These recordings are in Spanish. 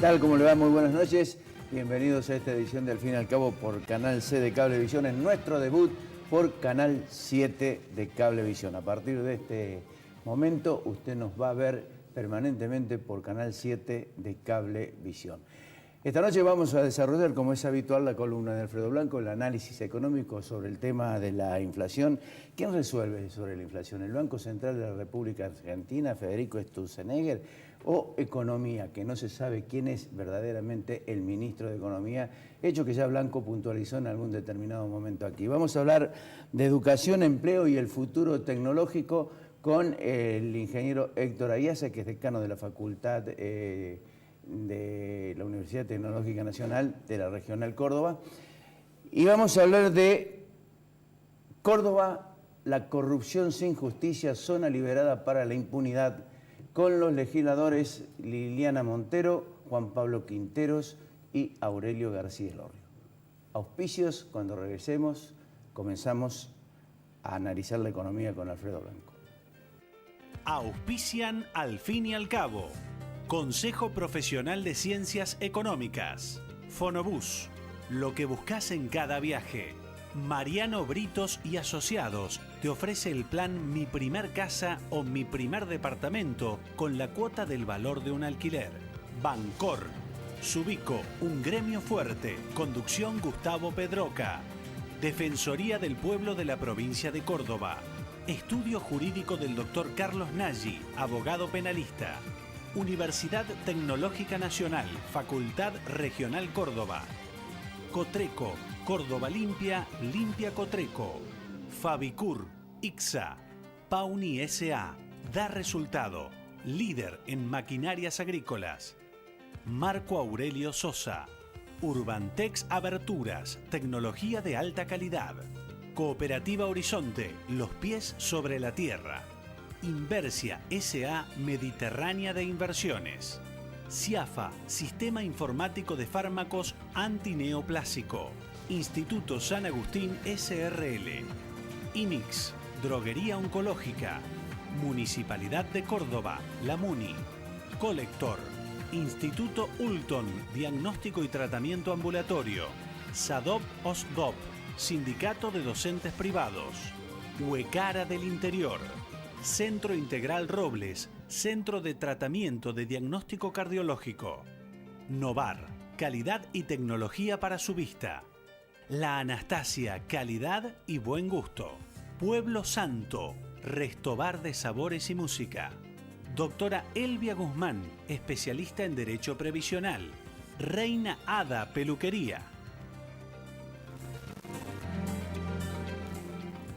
tal? ¿Cómo le va? Muy buenas noches. Bienvenidos a esta edición de Al fin y al cabo por Canal C de Cablevisión. En nuestro debut por Canal 7 de Cablevisión. A partir de este momento usted nos va a ver permanentemente por Canal 7 de Cablevisión. Esta noche vamos a desarrollar, como es habitual, la columna de Alfredo Blanco, el análisis económico sobre el tema de la inflación. ¿Quién resuelve sobre la inflación? ¿El Banco Central de la República Argentina, Federico Sturzenegger, o Economía, que no se sabe quién es verdaderamente el ministro de Economía, hecho que ya Blanco puntualizó en algún determinado momento aquí? Vamos a hablar de educación, empleo y el futuro tecnológico con el ingeniero Héctor Ayaza, que es decano de la Facultad de la Universidad Tecnológica Nacional de la Regional Córdoba. Y vamos a hablar de Córdoba, la corrupción sin justicia, zona liberada para la impunidad, con los legisladores Liliana Montero, Juan Pablo Quinteros y Aurelio García Elorrio. Auspicios, cuando regresemos, comenzamos a analizar la economía con Alfredo Blanco. Auspician Al fin y al cabo. Consejo Profesional de Ciencias Económicas. Fonobús. Lo que buscas en cada viaje. Mariano Britos y Asociados te ofrece el plan Mi Primer Casa o Mi Primer Departamento con la cuota del valor de un alquiler. Bancor. Subico, un gremio fuerte. Conducción Gustavo Pedroca. Defensoría del Pueblo de la Provincia de Córdoba. Estudio Jurídico del Dr. Carlos Nagy, abogado penalista. Universidad Tecnológica Nacional, Facultad Regional Córdoba. Cotreco, Córdoba Limpia, Limpia Cotreco. Fabicur, ICSA, Pauni S.A., da resultado, líder en maquinarias agrícolas. Marco Aurelio Sosa, Urbantex Aberturas, tecnología de alta calidad. Cooperativa Horizonte, los pies sobre la tierra. Inversia S.A. Mediterránea de Inversiones. CIAFA, Sistema Informático de Fármacos Antineoplásico. Instituto San Agustín S.R.L. INIX, Droguería Oncológica. Municipalidad de Córdoba, La Muni. Colector, Instituto Ulton, Diagnóstico y Tratamiento Ambulatorio. SADOP OSDOP, Sindicato de Docentes Privados. Huecara del Interior. Centro Integral Robles, Centro de Tratamiento de Diagnóstico Cardiológico. Novar, calidad y tecnología para su vista. La Anastasia, calidad y buen gusto. Pueblo Santo, Restobar de Sabores y Música. Doctora Elvia Guzmán, especialista en Derecho Previsional. Reina Ada Peluquería.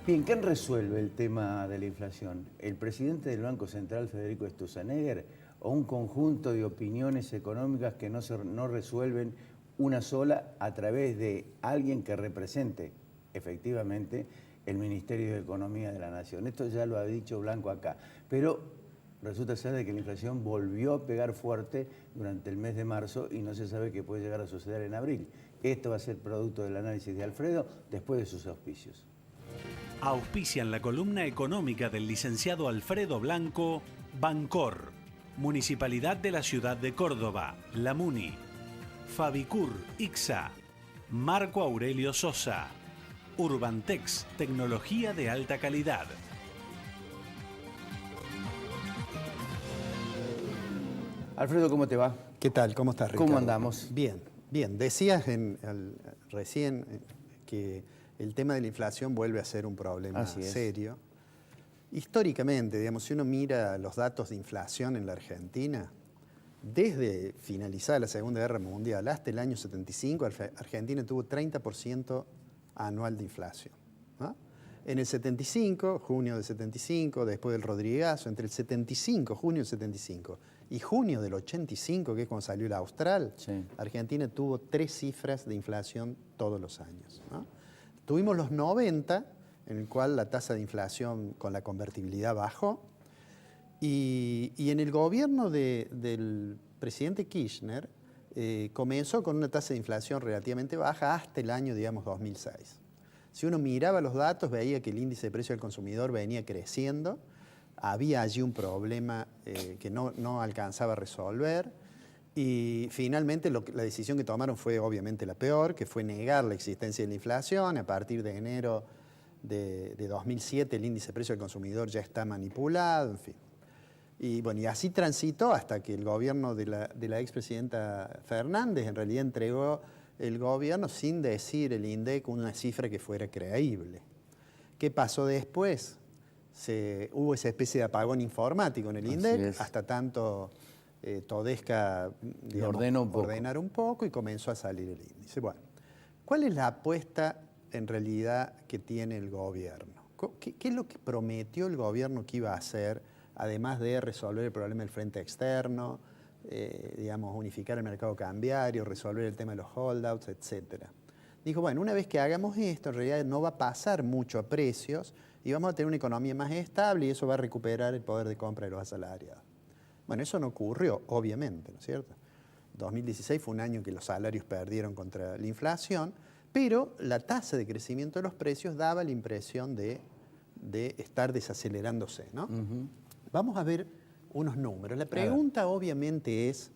Bien, ¿quién resuelve el tema de la inflación? ¿El presidente del Banco Central, Federico Sturzenegger, o un conjunto de opiniones económicas que no resuelven una sola a través de alguien que represente efectivamente el Ministerio de Economía de la Nación? Esto ya lo ha dicho Blanco acá, pero resulta ser de que la inflación volvió a pegar fuerte durante el mes de marzo y no se sabe qué puede llegar a suceder en abril. Esto va a ser producto del análisis de Alfredo después de sus auspicios. Auspician la columna económica del licenciado Alfredo Blanco, Bancor, Municipalidad de la Ciudad de Córdoba, La Muni, Fabicur, ICSA, Marco Aurelio Sosa, Urbantex, tecnología de alta calidad. Alfredo, ¿cómo te va? ¿Qué tal? ¿Cómo estás, Ricardo? ¿Cómo andamos? Bien, bien. Decías recién que el tema de la inflación vuelve a ser un problema serio. Históricamente, digamos, si uno mira los datos de inflación en la Argentina, desde finalizada la Segunda Guerra Mundial hasta el año 75, Argentina tuvo 30% anual de inflación, ¿no? En el 75, junio del 75, después del Rodrigazo, entre el 75, junio del 75 y junio del 85, que es cuando salió el Austral, sí, Argentina tuvo 3 cifras de inflación todos los años, ¿no? Tuvimos los 90, en el cual la tasa de inflación con la convertibilidad bajó, y en el gobierno del presidente Kirchner comenzó con una tasa de inflación relativamente baja hasta el año, digamos, 2006. Si uno miraba los datos, veía que el índice de precio del consumidor venía creciendo, había allí un problema que no alcanzaba a resolver, Y finalmente la decisión que tomaron fue obviamente la peor, que fue negar la existencia de la inflación. A partir de enero de 2007 el índice de precio del consumidor ya está manipulado, en fin. Y bueno, y así transitó hasta que el gobierno de la expresidenta Fernández en realidad entregó el gobierno sin decir el INDEC una cifra que fuera creíble. ¿Qué pasó después? Hubo esa especie de apagón informático en el INDEC, hasta tanto Todesca, digamos, ordenar un poco y comenzó a salir el índice. Bueno, ¿cuál es la apuesta en realidad que tiene el gobierno? ¿Qué es lo que prometió el gobierno que iba a hacer, además de resolver el problema del frente externo, digamos, unificar el mercado cambiario, resolver el tema de los holdouts, etcétera? Dijo, bueno, una vez que hagamos esto, en realidad no va a pasar mucho a precios y vamos a tener una economía más estable y eso va a recuperar el poder de compra de los asalariados. Bueno, eso no ocurrió, obviamente, ¿no es cierto? 2016 fue un año en que los salarios perdieron contra la inflación, pero la tasa de crecimiento de los precios daba la impresión de estar desacelerándose, ¿no? Vamos a ver unos números. La pregunta obviamente es,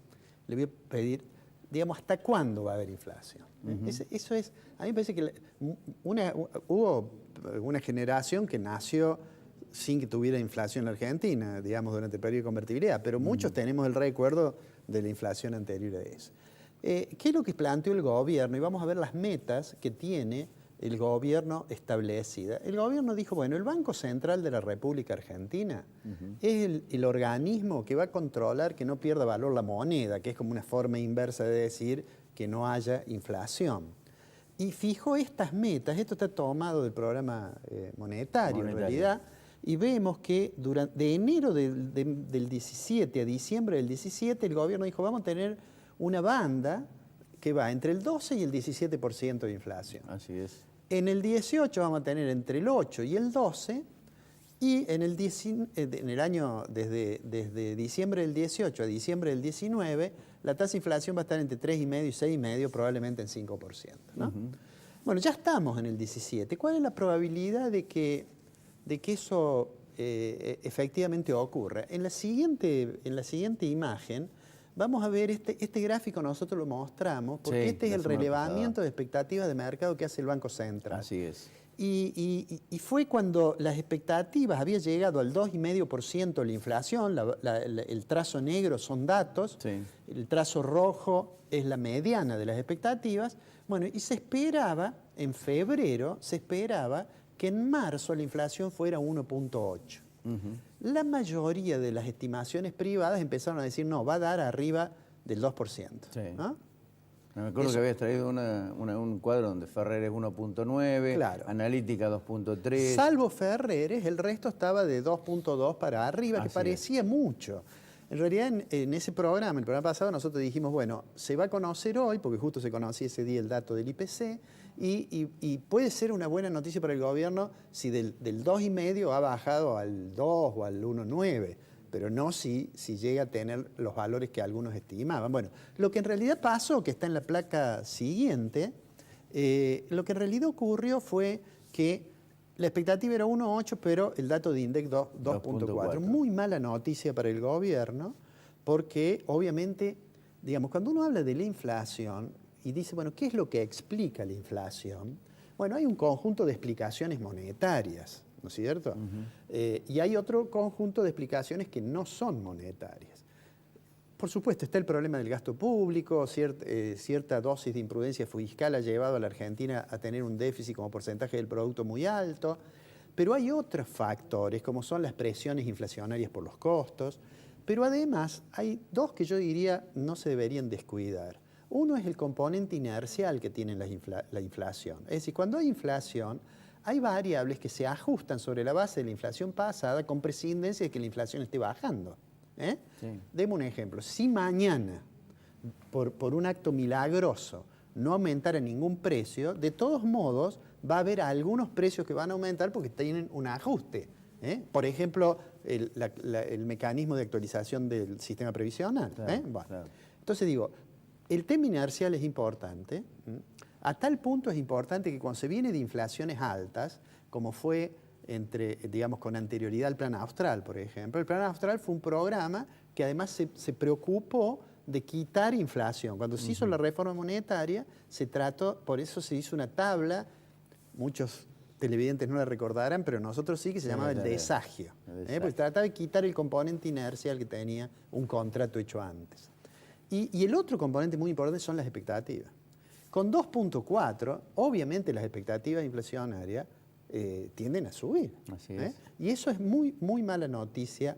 le voy a pedir, digamos, ¿hasta cuándo va a haber inflación? Eso es, a mí me parece que hubo una generación que nació sin que tuviera inflación en Argentina, digamos, durante el periodo de convertibilidad, pero muchos tenemos el recuerdo de la inflación anterior a eso. ¿Qué es lo que planteó el gobierno? Y vamos a ver las metas que tiene el gobierno establecida. El gobierno dijo, bueno, el Banco Central de la República Argentina es el organismo que va a controlar que no pierda valor la moneda, que es como una forma inversa de decir que no haya inflación. Y fijó estas metas, esto está tomado del programa monetario en realidad, y vemos que de enero del 17 a diciembre del 17 el gobierno dijo, vamos a tener una banda que va entre el 12 y el 17% de inflación. Así es. En el 18 vamos a tener entre el 8 y el 12, y en el año, desde diciembre del 18 a diciembre del 19, la tasa de inflación va a estar entre 3,5 y 6,5, probablemente en 5%, ¿no? Bueno, ya estamos en el 17. ¿Cuál es la probabilidad de que eso efectivamente ocurra? En la siguiente imagen vamos a ver este gráfico, nosotros lo mostramos, porque este es el relevamiento de expectativas de mercado que hace el Banco Central. Así es. Y fue cuando las expectativas había llegado al 2,5% la inflación, el trazo negro son datos, el trazo rojo es la mediana de las expectativas. Bueno, y se esperaba, en febrero, que en marzo la inflación fuera 1,8. La mayoría de las estimaciones privadas empezaron a decir, no, va a dar arriba del 2%. ¿No? Me acuerdo que habías traído un cuadro donde Ferrer es 1,9, claro. Analítica 2,3. Salvo Ferreres, el resto estaba de 2,2 para arriba, que parecía mucho. En realidad, en ese programa, el programa pasado, nosotros dijimos, bueno, se va a conocer hoy, porque justo se conocía ese día el dato del IPC, y puede ser una buena noticia para el gobierno si del 2,5 ha bajado al 2 o al 1,9, pero no si llega a tener los valores que algunos estimaban. Bueno, lo que en realidad pasó, que está en la placa siguiente, lo que en realidad ocurrió fue que la expectativa era 1,8, pero el dato de INDEC 2,4. Muy mala noticia para el gobierno, porque obviamente, digamos, cuando uno habla de la inflación y dice, bueno, ¿qué es lo que explica la inflación? Bueno, hay un conjunto de explicaciones monetarias, ¿no es cierto? Y hay otro conjunto de explicaciones que no son monetarias. Por supuesto, está el problema del gasto público, cierta dosis de imprudencia fiscal ha llevado a la Argentina a tener un déficit como porcentaje del producto muy alto, pero hay otros factores, como son las presiones inflacionarias por los costos, pero además hay dos que yo diría no se deberían descuidar. Uno es el componente inercial que tiene la inflación. Es decir, cuando hay inflación, hay variables que se ajustan sobre la base de la inflación pasada con prescindencia de que la inflación esté bajando. Deme un ejemplo. Si mañana, por un acto milagroso, no aumentara ningún precio, de todos modos va a haber algunos precios que van a aumentar porque tienen un ajuste. Por ejemplo, el mecanismo de actualización del sistema previsional. Claro, Bueno. claro. Entonces digo, el tema inercial es importante. A tal punto es importante que cuando se viene de inflaciones altas, como fue digamos, con anterioridad al Plan Austral, por ejemplo. El Plan Austral fue un programa que además se preocupó de quitar inflación. Cuando se hizo la reforma monetaria, se trató, por eso se hizo una tabla, muchos televidentes no la recordarán, pero nosotros sí, que se llamaba el desagio. Porque trataba de quitar el componente inercial que tenía un contrato hecho antes. Y el otro componente muy importante son las expectativas. Con 2.4, obviamente las expectativas inflacionarias tienden a subir. Así es. Y eso es muy, muy mala noticia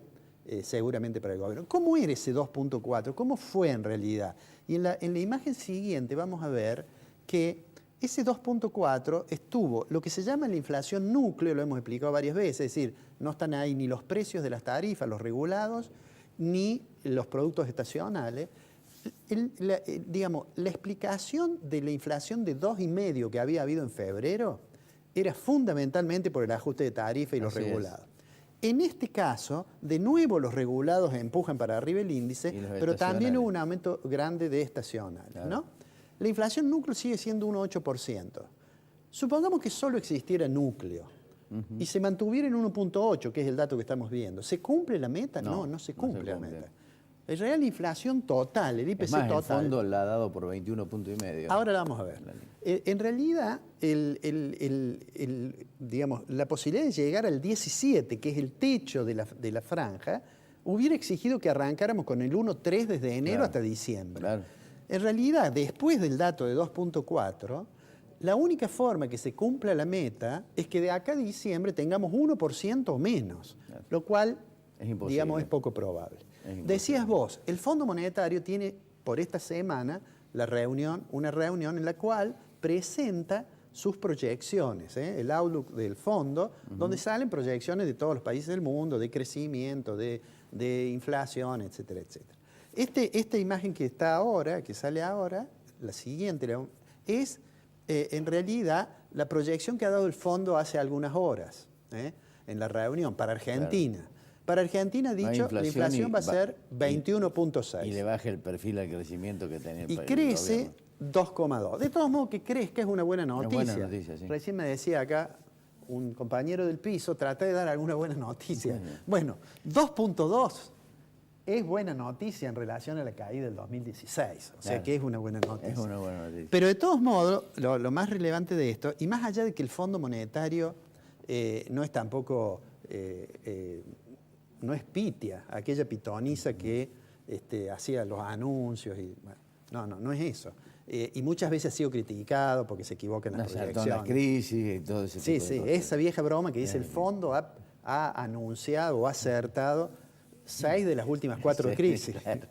seguramente para el gobierno. ¿Cómo era ese 2.4? ¿Cómo fue en realidad? Y en la imagen siguiente vamos a ver que ese 2.4 estuvo lo que se llama la inflación núcleo, lo hemos explicado varias veces, es decir, no están ahí ni los precios de las tarifas, los regulados, ni los productos estacionales. Digamos, la explicación de la inflación de 2,5 que había habido en febrero era fundamentalmente por el ajuste de tarifa y los regulados. En este caso, de nuevo los regulados empujan para arriba el índice, pero también hubo un aumento grande de estacionales, claro, ¿no? La inflación núcleo sigue siendo un 8%. Supongamos que solo existiera núcleo y se mantuviera en 1.8, que es el dato que estamos viendo. ¿Se cumple la meta? No se cumple la meta. En realidad la inflación total, el IPC total... el fondo la ha dado por 21,5 puntos. Ahora la vamos a ver. En realidad, digamos, la posibilidad de llegar al 17, que es el techo de la franja, hubiera exigido que arrancáramos con el 1.3 desde enero hasta diciembre. Claro. En realidad, después del dato de 2.4, la única forma que se cumpla la meta es que de acá a diciembre tengamos 1% o menos, lo cual, digamos, es poco probable. Decías vos, el Fondo Monetario tiene por esta semana una reunión en la cual presenta sus proyecciones, el outlook del fondo, donde salen proyecciones de todos los países del mundo, de crecimiento, de inflación, etcétera, etcétera. Esta imagen que está ahora, que sale ahora, la siguiente, es en realidad la proyección que ha dado el fondo hace algunas horas, en la reunión para Argentina. Claro. Para Argentina ha dicho la inflación va a ser 21.6. Y le baja el perfil al crecimiento que tenía el país. Y crece 2,2. De todos modos, que crezca es una buena noticia. Es buena noticia, sí. Recién me decía acá un compañero del piso, trata de dar alguna buena noticia. Bueno, 2.2 es buena noticia en relación a la caída del 2016. O sea que es una buena noticia. Es una buena noticia. Pero de todos modos, lo más relevante de esto, y más allá de que el Fondo Monetario no es tampoco... no es pitia, aquella pitoniza que hacía los anuncios. Y, bueno, no es eso. Y muchas veces ha sido criticado porque se equivoca en las proyecciones. La crisis y todo ese tipo de cosas. Esa vieja broma que dice el fondo ha anunciado o ha acertado 6 de las últimas 4 crisis. Claro.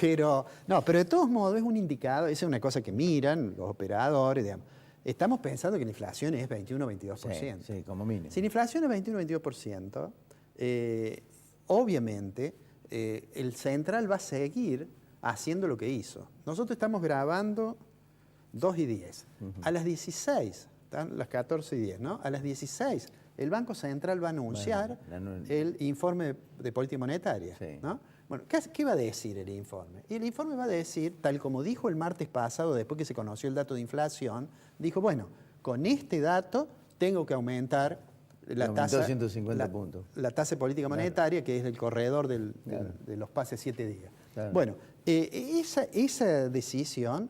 Pero de todos modos es un indicador, esa es una cosa que miran los operadores, digamos. Estamos pensando que la inflación es 21-22%. Sí, como mínimo. Si la inflación es 21-22%, obviamente el central va a seguir haciendo lo que hizo. Nosotros estamos grabando 2:10. A las 16, están las 14:10, ¿no? A las 16, el Banco Central va a anunciar el informe de política monetaria, ¿no? Bueno, ¿qué va a decir el informe? Y el informe va a decir, tal como dijo el martes pasado, después que se conoció el dato de inflación, dijo, bueno, con este dato tengo que aumentar la tasa, 150 puntos. La tasa de política monetaria, que es el corredor de los pases 7 días. Claro. Bueno, esa decisión,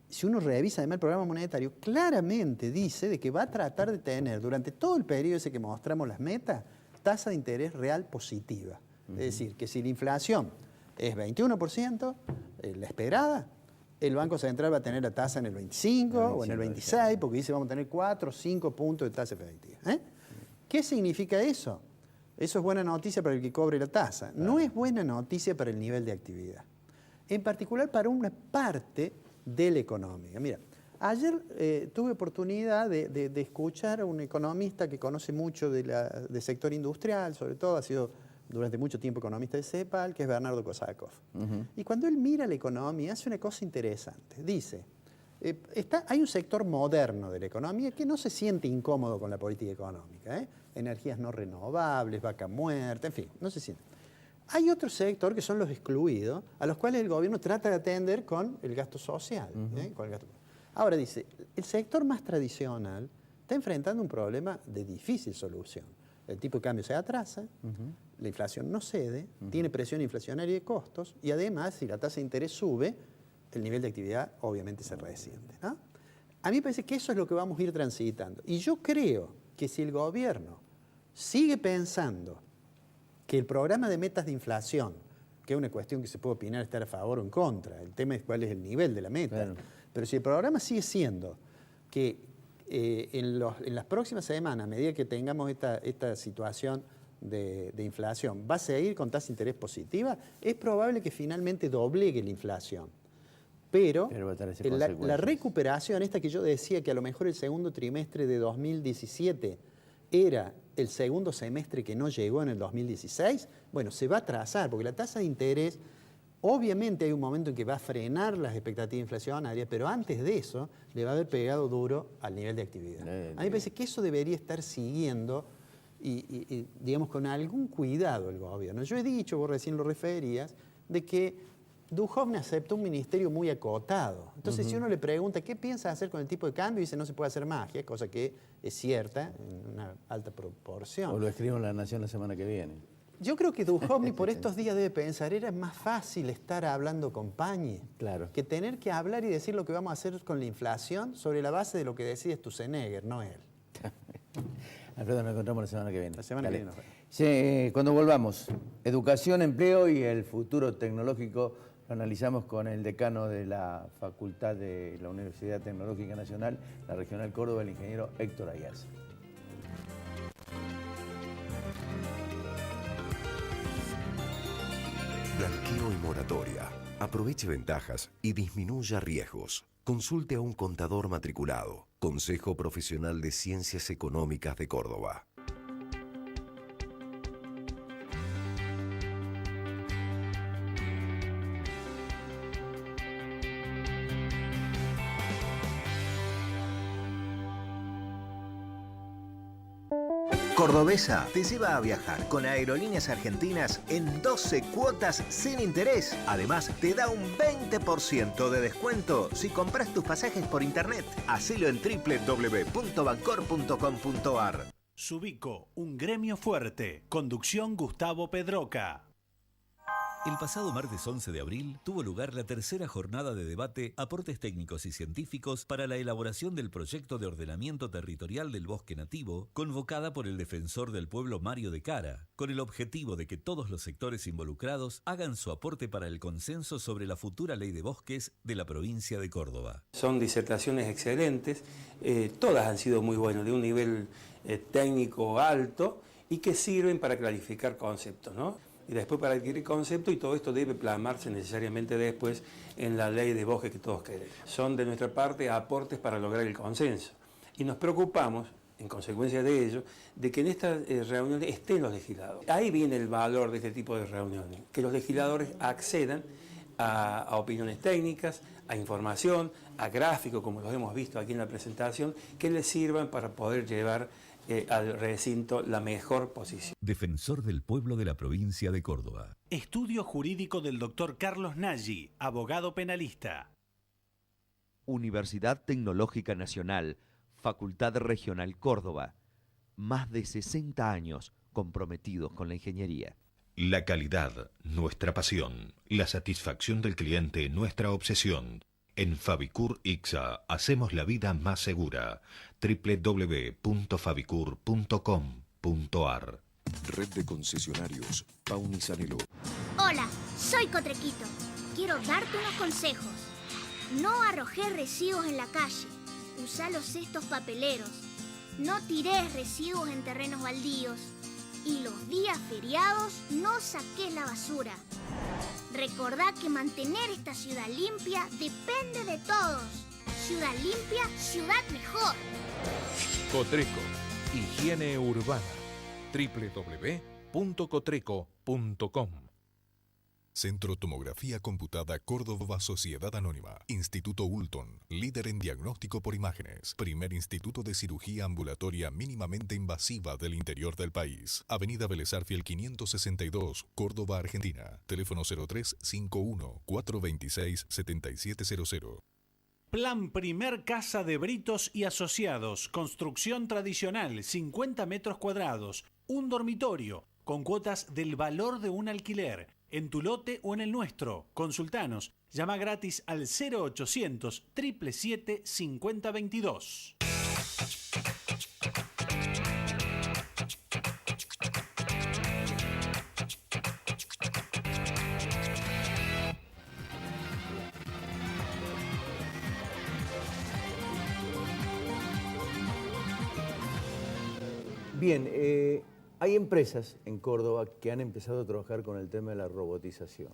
si uno revisa además el programa monetario, claramente dice de que va a tratar de tener durante todo el periodo ese que mostramos las metas, tasa de interés real positiva. Es decir, que si la inflación es 21%, la esperada, el Banco Central va a tener la tasa en el 25 o en el 26, porque dice vamos a tener 4 o 5 puntos de tasa efectiva. ¿Qué significa eso? Eso es buena noticia para el que cobre la tasa. No es buena noticia para el nivel de actividad. En particular para una parte de la economía. Mira, ayer tuve oportunidad de escuchar a un economista que conoce mucho del sector industrial, sobre todo ha sido durante mucho tiempo economista de CEPAL, que es Bernardo Kosakov. Y cuando él mira la economía, hace una cosa interesante. Dice, hay un sector moderno de la economía que no se siente incómodo con la política económica. Energías no renovables, vaca muerta, en fin, no se siente. Hay otro sector que son los excluidos, a los cuales el gobierno trata de atender con el gasto social. Con el gasto. Ahora dice, el sector más tradicional está enfrentando un problema de difícil solución. El tipo de cambio se atrasa, la inflación no cede, tiene presión inflacionaria de costos y además, si la tasa de interés sube, el nivel de actividad obviamente se resiente, ¿no? A mí me parece que eso es lo que vamos a ir transitando. Y yo creo que si el gobierno sigue pensando que el programa de metas de inflación, que es una cuestión que se puede opinar, estar a favor o en contra, el tema es cuál es el nivel de la meta, claro. Pero si el programa sigue siendo que en las próximas semanas, a medida que tengamos esta situación de inflación, va a seguir con tasa de interés positiva, es probable que finalmente doblegue la inflación. Pero la recuperación, esta que yo decía que a lo mejor el segundo trimestre de 2017 era el segundo semestre que no llegó en el 2016, bueno, se va a trazar, porque la tasa de interés, obviamente hay un momento en que va a frenar las expectativas inflacionarias, pero antes de eso le va a haber pegado duro al nivel de actividad. A mí me parece que eso debería estar siguiendo y digamos, con algún cuidado el gobierno. Yo he dicho, vos recién lo referías, de que Duhovne aceptó un ministerio muy acotado. Entonces, si uno le pregunta qué piensa hacer con el tipo de cambio, dice no se puede hacer magia, cosa que es cierta en una alta proporción. O lo escribo en La Nación la semana que viene. Yo creo que Duhovne por estos días debe pensar, era más fácil estar hablando con Pañi, claro, que tener que hablar y decir lo que vamos a hacer con la inflación sobre la base de lo que decide Sturzenegger, no él. Alfredo, nos encontramos la semana que viene. La semana que viene. Sí, cuando volvamos, educación, empleo y el futuro tecnológico, lo analizamos con el decano de la Facultad de la Universidad Tecnológica Nacional, la Regional Córdoba, el ingeniero Héctor Ayarza. Blanqueo y moratoria. Aproveche ventajas y disminuya riesgos. Consulte a un contador matriculado. Consejo Profesional de Ciencias Económicas de Córdoba. Cordobesa te lleva a viajar con Aerolíneas Argentinas en 12 cuotas sin interés. Además, te da un 20% de descuento si compras tus pasajes por internet. Hacelo en www.bancor.com.ar. Subico, un gremio fuerte. Conducción Gustavo Pedroca. El pasado martes 11 de abril tuvo lugar la tercera jornada de debate Aportes técnicos y científicos para la elaboración del proyecto de ordenamiento territorial del bosque nativo, convocada por el defensor del pueblo Mario de Cara, con el objetivo de que todos los sectores involucrados hagan su aporte para el consenso sobre la futura ley de bosques de la provincia de Córdoba. Son disertaciones excelentes, todas han sido muy buenas, de un nivel técnico alto y que sirven para clarificar conceptos, ¿no? Y después para adquirir concepto, y todo esto debe plasmarse necesariamente después en la ley de bosque que todos queremos. Son de nuestra parte aportes para lograr el consenso. Y nos preocupamos, en consecuencia de ello, de que en estas reuniones estén los legisladores. Ahí viene el valor de este tipo de reuniones, que los legisladores accedan a opiniones técnicas, a información, a gráficos, como los hemos visto aquí en la presentación, que les sirvan para poder llevar al recinto la mejor posición. Defensor del pueblo de la provincia de Córdoba. Estudio jurídico del doctor Carlos Nagy, abogado penalista. Universidad Tecnológica Nacional, Facultad Regional Córdoba. Más de 60 años comprometidos con la ingeniería. La calidad, nuestra pasión. La satisfacción del cliente, nuestra obsesión. En Fabicur Ixa hacemos la vida más segura. www.fabicur.com.ar. Red de concesionarios Pauni Sanelo. Hola, soy Cotrequito. Quiero darte unos consejos. No arrojes residuos en la calle. Usa los cestos papeleros. No tires residuos en terrenos baldíos. Y los días feriados no saques la basura. Recordá que mantener esta ciudad limpia depende de todos. Ciudad limpia, ciudad mejor. Cotreco, higiene urbana. www.cotreco.com. Centro Tomografía Computada Córdoba Sociedad Anónima. Instituto Ulton, líder en diagnóstico por imágenes. Primer instituto de cirugía ambulatoria mínimamente invasiva del interior del país. Avenida Vélez Arfiel 562, Córdoba, Argentina. Teléfono 0351-426-7700. Plan Primer Casa de Britos y Asociados. Construcción tradicional, 50 metros cuadrados. Un dormitorio, con cuotas del valor de un alquiler, en tu lote o en el nuestro. Consultanos. Llama gratis al 0800 777 5022. Bien, hay empresas en Córdoba que han empezado a trabajar con el tema de la robotización.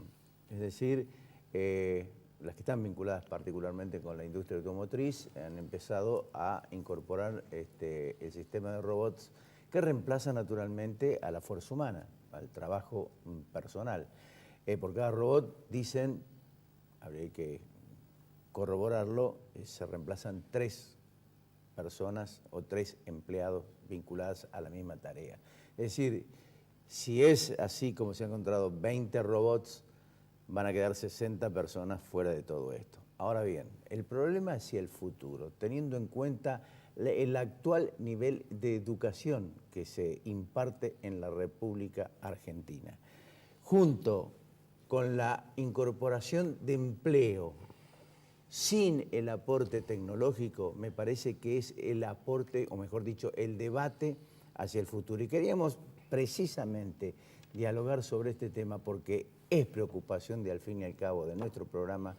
Es decir, las que están vinculadas particularmente con la industria automotriz han empezado a incorporar el sistema de robots que reemplaza naturalmente a la fuerza humana, al trabajo personal. Por cada robot, dicen, habría que corroborarlo, se reemplazan 3 personas o 3 empleados vinculadas a la misma tarea. Es decir, si es así como se han encontrado 20 robots, van a quedar 60 personas fuera de todo esto. Ahora bien, el problema hacia el futuro, teniendo en cuenta el actual nivel de educación que se imparte en la República Argentina, junto con la incorporación de empleo sin el aporte tecnológico, me parece que es el aporte, o mejor dicho, el debate hacia el futuro. Y queríamos precisamente dialogar sobre este tema porque es preocupación de al fin y al cabo de nuestro programa,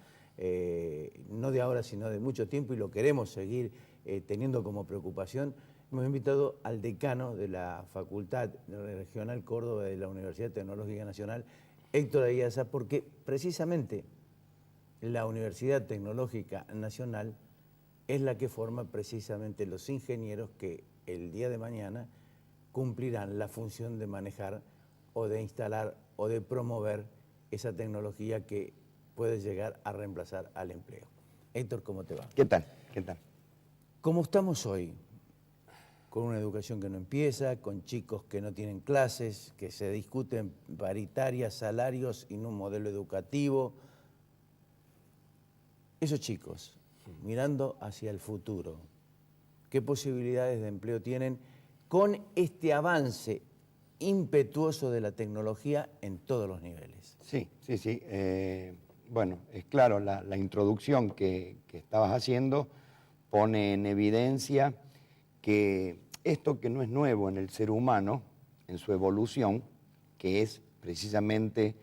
no de ahora sino de mucho tiempo, y lo queremos seguir teniendo como preocupación. Hemos invitado al decano de la Facultad Regional Córdoba de la Universidad Tecnológica Nacional, Héctor Ayaza, porque precisamente la Universidad Tecnológica Nacional es la que forma precisamente los ingenieros que el día de mañana cumplirán la función de manejar o de instalar o de promover esa tecnología que puede llegar a reemplazar al empleo. Héctor, ¿cómo te va? ¿Qué tal? ¿Qué tal? ¿Cómo estamos hoy? Con una educación que no empieza, con chicos que no tienen clases, que se discuten paritarias, salarios y no un modelo educativo. Esos chicos, mirando hacia el futuro, ¿qué posibilidades de empleo tienen con este avance impetuoso de la tecnología en todos los niveles? Sí. Bueno, es claro, la introducción que estabas haciendo pone en evidencia que esto que no es nuevo en el ser humano, en su evolución, que es precisamente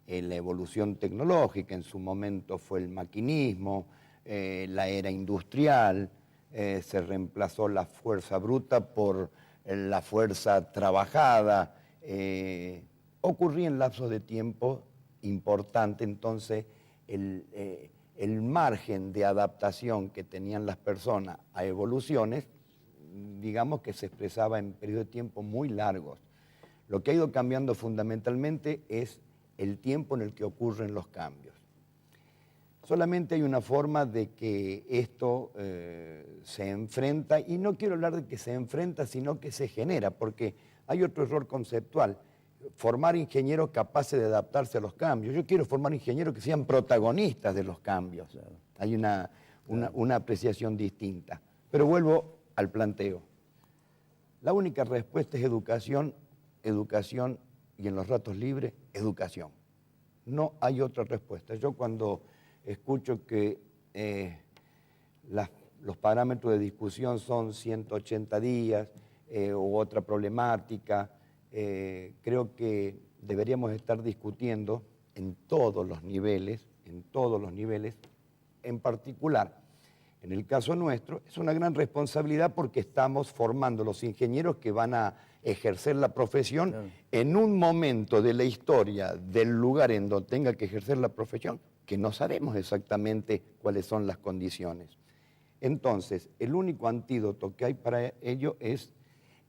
la evolución tecnológica, en su momento fue el maquinismo, la era industrial, se reemplazó la fuerza bruta por la fuerza trabajada, ocurría en lapsos de tiempo importante, entonces el margen de adaptación que tenían las personas a evoluciones, digamos que se expresaba en periodos de tiempo muy largos. Lo que ha ido cambiando fundamentalmente es el tiempo en el que ocurren los cambios. Solamente hay una forma de que esto se enfrenta, y no quiero hablar de que se enfrenta, sino que se genera, porque hay otro error conceptual, formar ingenieros capaces de adaptarse a los cambios. Yo quiero formar ingenieros que sean protagonistas de los cambios. Claro. Hay una apreciación distinta. Pero vuelvo al planteo. La única respuesta es educación, educación y en los ratos libres, educación. No hay otra respuesta. Yo cuando escucho que los parámetros de discusión son 180 días u otra problemática, creo que deberíamos estar discutiendo en todos los niveles, en particular, en el caso nuestro, es una gran responsabilidad porque estamos formando los ingenieros que van a ejercer la profesión en un momento de la historia del lugar en donde tenga que ejercer la profesión, que no sabemos exactamente cuáles son las condiciones. Entonces, el único antídoto que hay para ello es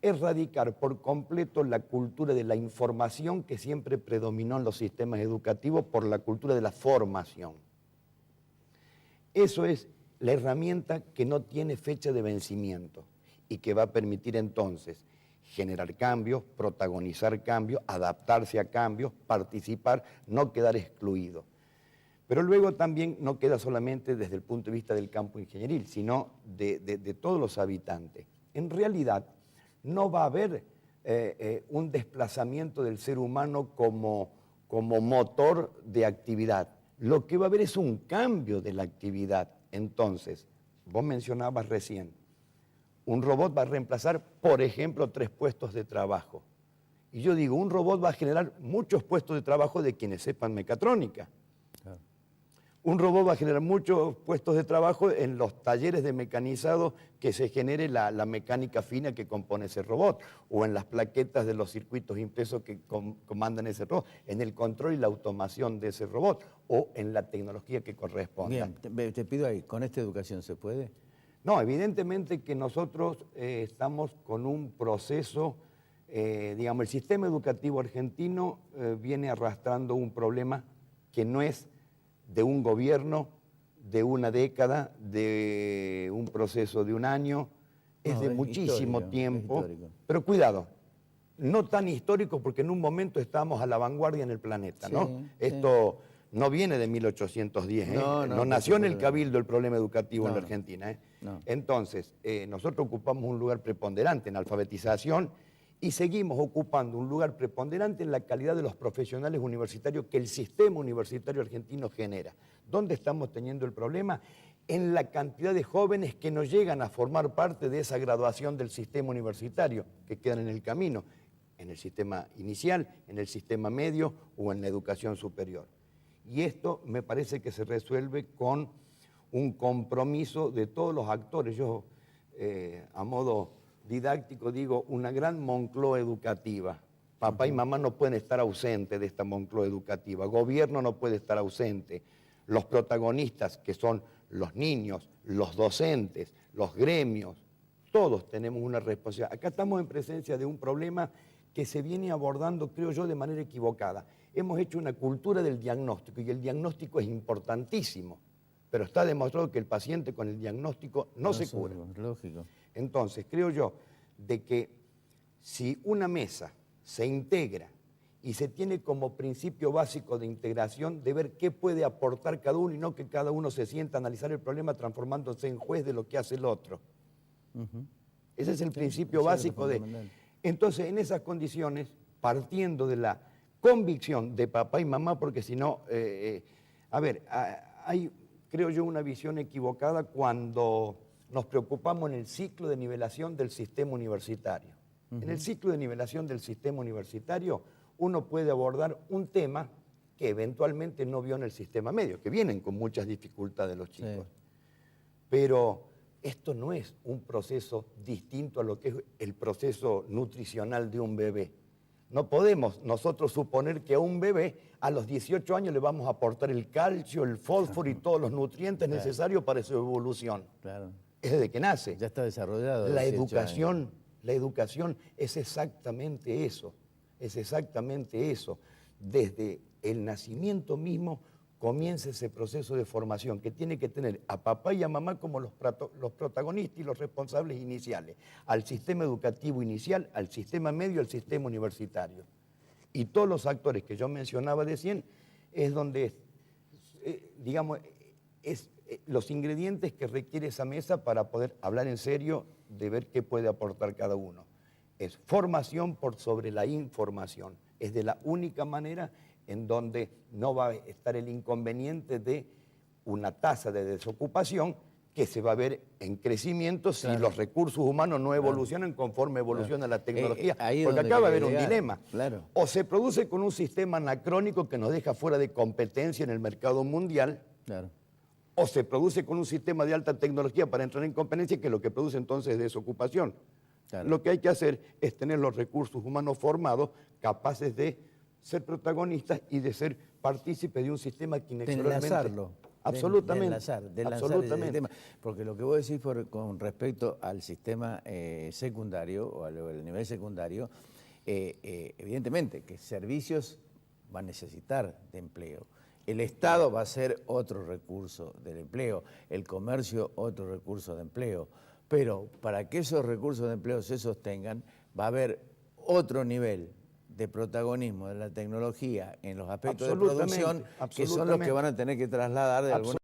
erradicar por completo la cultura de la información que siempre predominó en los sistemas educativos por la cultura de la formación. Eso es la herramienta que no tiene fecha de vencimiento y que va a permitir entonces generar cambios, protagonizar cambios, adaptarse a cambios, participar, no quedar excluido. Pero luego también no queda solamente desde el punto de vista del campo ingenieril, sino de todos los habitantes. En realidad no va a haber un desplazamiento del ser humano como motor de actividad. Lo que va a haber es un cambio de la actividad. Entonces, vos mencionabas recién, un robot va a reemplazar, por ejemplo, 3 puestos de trabajo. Y yo digo, un robot va a generar muchos puestos de trabajo de quienes sepan mecatrónica. Claro. Un robot va a generar muchos puestos de trabajo en los talleres de mecanizado que se genere la mecánica fina que compone ese robot, o en las plaquetas de los circuitos impresos que comandan ese robot, en el control y la automación de ese robot, o en la tecnología que corresponda. Bien, te pido ahí, ¿con esta educación se puede? No, evidentemente que nosotros estamos con un proceso, digamos, el sistema educativo argentino viene arrastrando un problema que no es de un gobierno, de una década, de un proceso de un año, es de muchísimo tiempo. Pero cuidado, no tan histórico porque en un momento estábamos a la vanguardia en el planeta, ¿no? Sí, Esto no viene de 1810, no nació en el Cabildo el problema educativo en la Argentina. Entonces, nosotros ocupamos un lugar preponderante en alfabetización y seguimos ocupando un lugar preponderante en la calidad de los profesionales universitarios que el sistema universitario argentino genera. ¿Dónde estamos teniendo el problema? En la cantidad de jóvenes que no llegan a formar parte de esa graduación del sistema universitario, que quedan en el camino, en el sistema inicial, en el sistema medio o en la educación superior. Y esto me parece que se resuelve con un compromiso de todos los actores. Yo, a modo didáctico, digo, una gran Moncloa educativa. Papá y mamá no pueden estar ausentes de esta Moncloa educativa. Gobierno no puede estar ausente. Los protagonistas, que son los niños, los docentes, los gremios, todos tenemos una responsabilidad. Acá estamos en presencia de un problema que se viene abordando, creo yo, de manera equivocada. Hemos hecho una cultura del diagnóstico y el diagnóstico es importantísimo, pero está demostrado que el paciente con el diagnóstico no se cura. Lógico. Entonces, creo yo de que si una mesa se integra y se tiene como principio básico de integración de ver qué puede aportar cada uno y no que cada uno se sienta a analizar el problema transformándose en juez de lo que hace el otro. Ese es el principio básico de... Entonces, en esas condiciones, partiendo de la convicción de papá y mamá, porque si no, hay, creo yo, una visión equivocada cuando nos preocupamos en el ciclo de nivelación del sistema universitario. En el ciclo de nivelación del sistema universitario, uno puede abordar un tema que eventualmente no vio en el sistema medio, que vienen con muchas dificultades los chicos. Sí. Pero esto no es un proceso distinto a lo que es el proceso nutricional de un bebé. No podemos nosotros suponer que a un bebé a los 18 años le vamos a aportar el calcio, el fósforo y todos los nutrientes necesarios para su evolución. Claro. Es desde que nace. Ya está desarrollado. La educación es exactamente eso. Es exactamente eso. Desde el nacimiento mismo comienza ese proceso de formación que tiene que tener a papá y a mamá como los protagonistas y los responsables iniciales, al sistema educativo inicial, al sistema medio, al sistema universitario. Y todos los actores que yo mencionaba recién es donde, digamos, los ingredientes que requiere esa mesa para poder hablar en serio de ver qué puede aportar cada uno. Es formación por sobre la información. Es de la única manera en donde no va a estar el inconveniente de una tasa de desocupación que se va a ver en crecimiento si los recursos humanos no evolucionan conforme evoluciona la tecnología. Porque acá va a haber un dilema. O se produce con un sistema anacrónico que nos deja fuera de competencia en el mercado mundial, o se produce con un sistema de alta tecnología para entrar en competencia, que lo que produce entonces es desocupación. Lo que hay que hacer es tener los recursos humanos formados, capaces de ser protagonistas y de ser partícipes de un sistema que inexorablemente... De enlazarlo. Absolutamente. De enlazar ese tema. Porque lo que vos decís con respecto al sistema secundario o al nivel secundario, evidentemente que servicios va a necesitar de empleo. El Estado va a ser otro recurso del empleo, el comercio otro recurso de empleo. Pero para que esos recursos de empleo se sostengan, va a haber otro nivel de protagonismo de la tecnología en los aspectos de producción que son los que van a tener que trasladar de alguna